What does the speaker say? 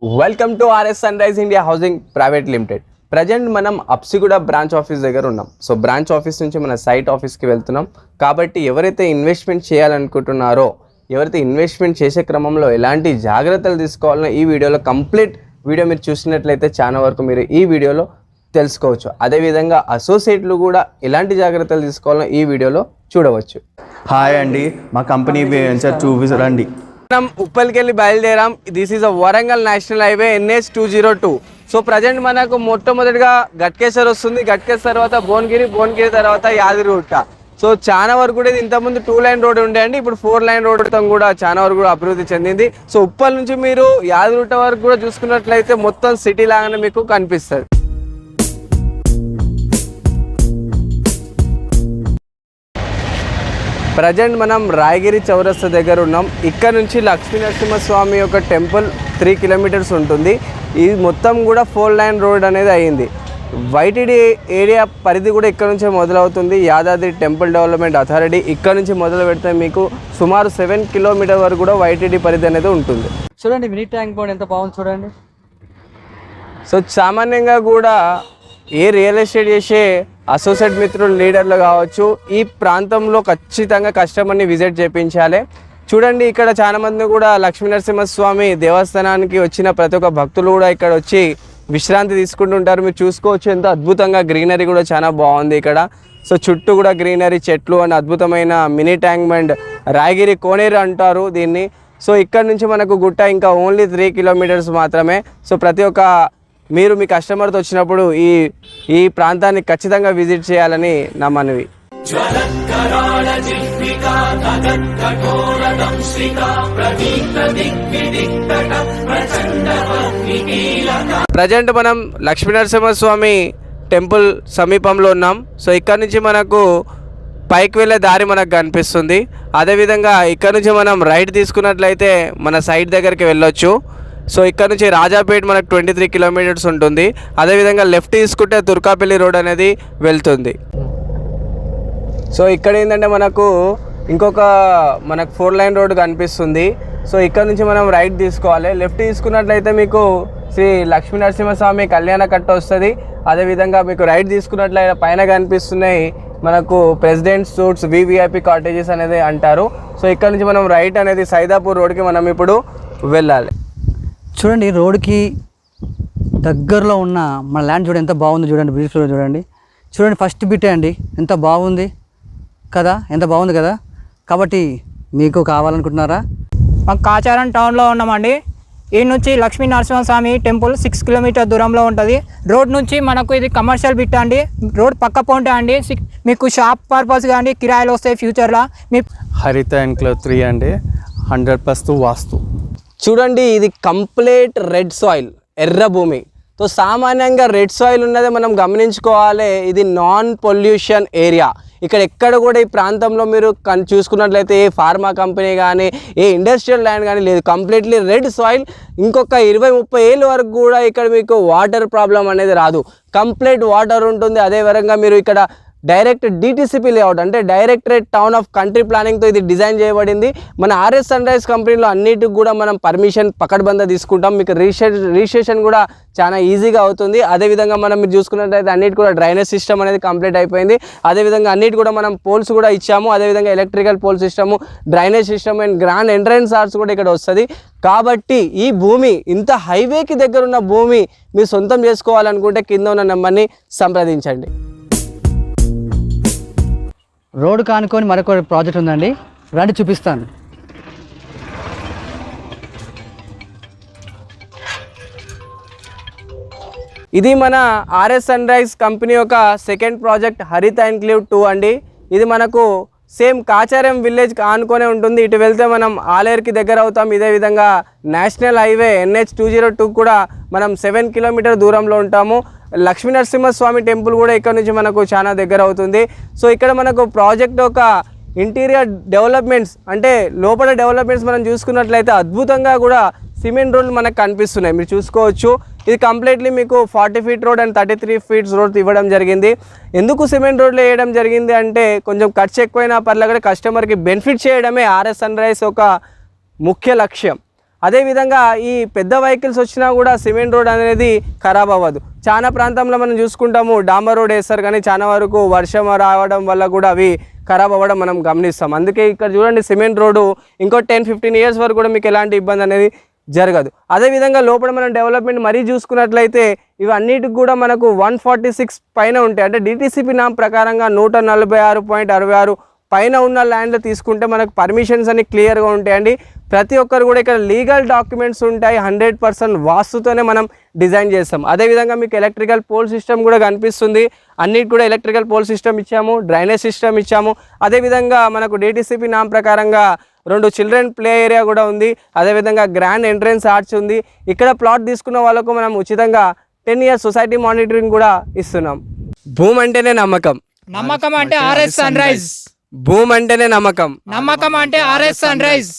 Welcome to RS sunrise India housing private limited. Present మనం Habsiguda branch office దగ్గర ఉన్నాం. So branch office నుంచి మన సైట్ ఆఫీస్కి వెళ్తున్నాం. కాబట్టి ఎవరైతే ఇన్వెస్ట్మెంట్ చేయాలనుకుంటున్నారో, ఎవరైతే ఇన్వెస్ట్మెంట్ చేసే క్రమంలో ఎలాంటి జాగ్రత్తలు తీసుకోవాలో ఈ వీడియోలో కంప్లీట్ వీడియో మీరు చూసినట్లయితే చాలా వరకు మీరు ఈ వీడియోలో తెలుసుకోవచ్చు. అదేవిధంగా అసోసియేట్లు కూడా ఎలాంటి జాగ్రత్తలు తీసుకోవాలో ఈ వీడియోలో చూడవచ్చు. హాయ్ అండి, మా కంపెనీ వెంచర్ చూపిస్తారండి. మనం ఉప్పల్కెళ్ళి బయలుదేరాం. This is a Warangal national highway NH 202. So present మనకు మొట్టమొదటిగా గట్కేసర్ వస్తుంది. గట్కేసర్ తర్వాత భువనగిరి తర్వాత యాదగిరిగుట్ట. సో చాలా వరకు కూడా ఇది ఇంతకుముందు 2 లైన్ రోడ్ ఉండే అండి, ఇప్పుడు 4 లైన్ రోడ్ కూడా చాలా వరకు కూడా అభివృద్ధి చెందింది. సో ఉప్పల్ నుంచి మీరు యాదగిరిగుట్ట వరకు కూడా చూసుకున్నట్లయితే మొత్తం సిటీ లాగానే మీకు కనిపిస్తుంది. ప్రజెంట్ మనం రాయగిరి చౌరస్తా దగ్గర ఉన్నాం. ఇక్కడ నుంచి లక్ష్మీ నరసింహస్వామి యొక్క టెంపుల్ 3 కిలోమీటర్స్ ఉంటుంది. ఇది మొత్తం కూడా 4 లైన్ రోడ్ అనేది అయ్యింది. వైటీడీ ఏరియా పరిధి కూడా ఇక్కడ నుంచే మొదలవుతుంది. యాదాద్రి టెంపుల్ డెవలప్మెంట్ అథారిటీ ఇక్కడ నుంచి మొదలు పెడితే మీకు సుమారు 7 కిలోమీటర్ వరకు కూడా వైటీడీ పరిధి అనేది ఉంటుంది. చూడండి మినీ ట్యాంక్ బండ్ ఎంత బాగుంది చూడండి. సో సామాన్యంగా కూడా ఏ రియల్ ఎస్టేట్ చేసే అసోసియేట్ మిత్రులు లీడర్లు కావచ్చు, ఈ ప్రాంతంలో ఖచ్చితంగా కస్టమర్ని విజిట్ చేయించాలి. చూడండి ఇక్కడ చాలా మంది కూడా లక్ష్మీ నరసింహస్వామి దేవస్థానానికి వచ్చిన ప్రతి ఒక్క భక్తులు కూడా ఇక్కడ వచ్చి విశ్రాంతి తీసుకుంటుంటారు. మీరు చూసుకోవచ్చు ఎంత అద్భుతంగా గ్రీనరీ కూడా చాలా బాగుంది ఇక్కడ. సో చుట్టూ కూడా గ్రీనరీ, చెట్లు అని అద్భుతమైన మినీ ట్యాంక్ బండ్, రాయగిరి కోనేరు అంటారు దీన్ని. సో ఇక్కడ నుంచి మనకు గుట్ట ఇంకా ఓన్లీ 3 కిలోమీటర్స్ మాత్రమే. సో ప్రతి ఒక్క మీరు మీ కస్టమర్తో వచ్చినప్పుడు ఈ ప్రాంతాన్ని ఖచ్చితంగా విజిట్ చేయాలని నా మనవి. ప్రజెంట్ మనం లక్ష్మీ నరసింహస్వామి టెంపుల్ సమీపంలో ఉన్నాం. సో ఇక్కడ నుంచి మనకు పైకి వెళ్ళే దారి మనకు కనిపిస్తుంది. అదేవిధంగా ఇక్కడ నుంచి మనం రైట్ తీసుకున్నట్లయితే మన సైట్ దగ్గరికి వెళ్ళొచ్చు. సో ఇక్కడ నుంచి రాజాపేట్ మనకు 23 కిలోమీటర్స్ ఉంటుంది. అదేవిధంగా లెఫ్ట్ తీసుకుంటే తుర్కాపల్లి రోడ్ అనేది వెళ్తుంది. సో ఇక్కడ ఏంటంటే మనకు ఇంకొక 4 లైన్ రోడ్ కనిపిస్తుంది. సో ఇక్కడ నుంచి మనం రైట్ తీసుకోవాలి. లెఫ్ట్ తీసుకున్నట్లయితే మీకు శ్రీ లక్ష్మీ నరసింహస్వామి కళ్యాణ కట్ట వస్తుంది. అదేవిధంగా మీకు రైట్ తీసుకున్నట్లయితే పైన కనిపిస్తున్నాయి మనకు ప్రెసిడెంట్ సూట్స్ VVIP కాటేజెస్ అనేది అంటారు. సో ఇక్కడ నుంచి మనం రైట్ అనేది సైదాపూర్ రోడ్కి మనం ఇప్పుడు వెళ్ళాలి. చూడండి రోడ్కి దగ్గరలో ఉన్న మన ల్యాండ్ చూడండి ఎంత బాగుంది చూడండి. బ్యూటిఫుల్ చూడండి. చూడండి ఫస్ట్ బిటే అండి ఎంత బాగుంది కదా, ఎంత బాగుంది కదా. కాబట్టి మీకు కావాలనుకుంటున్నారా? మాకు కాచారం టౌన్లో ఉన్నామండి. ఈ నుంచి లక్ష్మీ నరసింహస్వామి టెంపుల్ 6 కిలోమీటర్ దూరంలో ఉంటుంది. రోడ్ నుంచి మనకు ఇది కమర్షియల్ బిట్ అండి. రోడ్ పక్క పోంటే అండి మీకు షాప్ పర్పస్ కానీ కిరాయిలు వస్తాయి ఫ్యూచర్లో. మీ హరిత ఎన్క్లేవ్ 3 అండి, 100% వాస్తు. చూడండి ఇది కంప్లీట్ రెడ్ సాయిల్, ఎర్ర భూమి. సో సామాన్యంగా రెడ్ సాయిల్ ఉన్నదే మనం గమనించుకోవాలి. ఇది నాన్ పొల్యూషన్ ఏరియా. ఇక్కడ ఎక్కడ కూడా ఈ ప్రాంతంలో మీరు చూసుకున్నట్లయితే ఏ ఫార్మా కంపెనీ కానీ ఏ ఇండస్ట్రియల్ ల్యాండ్ కానీ లేదు. Completely red soil. ఇంకొక 20-30 ఏళ్ళ వరకు కూడా ఇక్కడ మీకు వాటర్ ప్రాబ్లం అనేది రాదు. కంప్లీట్ వాటర్ ఉంటుంది. అదేవిధంగా మీరు ఇక్కడ డైరెక్ట్ DTCP లేఅవుట్ అంటే డైరెక్టరేట్ టౌన్ ఆఫ్ కంట్రీ ప్లానింగ్తో ఇది డిజైన్ చేయబడింది. మన RS సన్రైజ్ కంపెనీలో అన్నిటికి కూడా మనం పర్మిషన్ పకడ్బందా తీసుకుంటాం. మీకు రిజిస్ట్రేషన్ కూడా చాలా ఈజీగా అవుతుంది. అదేవిధంగా మీరు చూసుకున్నట్లయితే అన్నిటి కూడా డ్రైనేజ్ సిస్టమ్ అనేది కంప్లీట్ అయిపోయింది. అదేవిధంగా అన్నిటి కూడా మనం పోల్స్ కూడా ఇచ్చాము. అదేవిధంగా electrical pole system, drainage system and grand entrance arts కూడా ఇక్కడ వస్తుంది. కాబట్టి ఈ భూమి ఇంత హైవేకి దగ్గర ఉన్న భూమి మీరు సొంతం చేసుకోవాలనుకుంటే కింద ఉన్న నెంబర్ని సంప్రదించండి. రోడ్డు కానుకొని మరొక ప్రాజెక్ట్ ఉందండి, రండి చూపిస్తాను. ఇది మన RS సన్రైజ్ కంపెనీ యొక్క సెకండ్ ప్రాజెక్ట్ హరిత ఎన్క్లేవ్ 2 అండి. ఇది మనకు సేమ్ కాచారం విలేజ్ ఆనుకొనే ఉంటుంది. ఇటు వెళ్తే మనం ఆలేరుకి దగ్గర అవుతాం. ఇదే విధంగా నేషనల్ హైవే NH 202 కూడా మనం 7 కిలోమీటర్ దూరంలో ఉంటాము. లక్ష్మీ నరసింహస్వామి టెంపుల్ కూడా ఇక్కడ నుంచి మనకు చాలా దగ్గర అవుతుంది. సో ఇక్కడ మనకు ప్రాజెక్ట్ ఒక ఇంటీరియర్ డెవలప్మెంట్స్ అంటే లోపల డెవలప్మెంట్స్ మనం చూసుకున్నట్లయితే అద్భుతంగా కూడా సిమెంట్ రోడ్లు మనకు కనిపిస్తున్నాయి. మీరు చూసుకోవచ్చు ఇది కంప్లీట్లీ మీకు 40 feet road and 33 feets road ఇవ్వడం జరిగింది. ఎందుకు సిమెంట్ రోడ్లు వేయడం జరిగింది అంటే కొంచెం ఖర్చు ఎక్కువైనా పర్లేదు కస్టమర్కి బెనిఫిట్ చేయడమే RS సన్రైజ్ ఒక ముఖ్య లక్ష్యం. అదేవిధంగా ఈ పెద్ద వెహికల్స్ వచ్చినా కూడా సిమెంట్ రోడ్ అనేది ఖరాబ్ అవ్వదు. చాలా ప్రాంతంలో మనం చూసుకుంటాము డాంబర్ రోడ్ వేస్తారు, కానీ చాలా వరకు వర్షం రావడం వల్ల కూడా అవి ఖరాబ్ అవ్వడం మనం గమనిస్తాం. అందుకే ఇక్కడ చూడండి సిమెంట్ రోడ్డు ఇంకో 10-15 ఇయర్స్ వరకు కూడా మీకు ఎలాంటి ఇబ్బంది అనేది జరగదు. అదేవిధంగా లోపల మనం డెవలప్మెంట్ మరీ చూసుకున్నట్లయితే ఇవి అన్నిటికి కూడా మనకు 146 పైన ఉంటాయి. అంటే డిటిసిపి నామ్ ప్రకారంగా 146.66 పైన ఉన్న ల్యాండ్లో తీసుకుంటే మనకు పర్మిషన్స్ అన్ని క్లియర్గా ఉంటాయండి. ప్రతి ఒక్కరు కూడా ఇక్కడ లీగల్ డాక్యుమెంట్స్ ఉంటాయి. 100% వాస్తుతోనే మనం డిజైన్ చేస్తాం. అదేవిధంగా మీకు ఎలక్ట్రికల్ పోల్ సిస్టమ్ కూడా కనిపిస్తుంది. అన్నిటి కూడా ఎలక్ట్రికల్ పోల్ సిస్టమ్ ఇచ్చాము, డ్రైనేజ్ సిస్టమ్ ఇచ్చాము. అదేవిధంగా మనకు డిటిసిపి నామ్ ప్రకారంగా 2 చిల్డ్రన్ ప్లే ఏరియా కూడా ఉంది. అదేవిధంగా గ్రాండ్ ఎంట్రన్స్ ఆర్చ్ ఉంది. ఇక్కడ ప్లాట్ తీసుకున్న వాళ్ళకు మనం ఉచితంగా 10 years సొసైటీ మానిటరింగ్ కూడా ఇస్తున్నాం. భూమి అంటేనే నమ్మకం, నమ్మకం అంటే ఆర్ఎస్ సన్ రైజ్. భూమి అంటేనే నమ్మకం, నమ్మకం అంటే ఆర్ఎస్ సన్ రైజ్.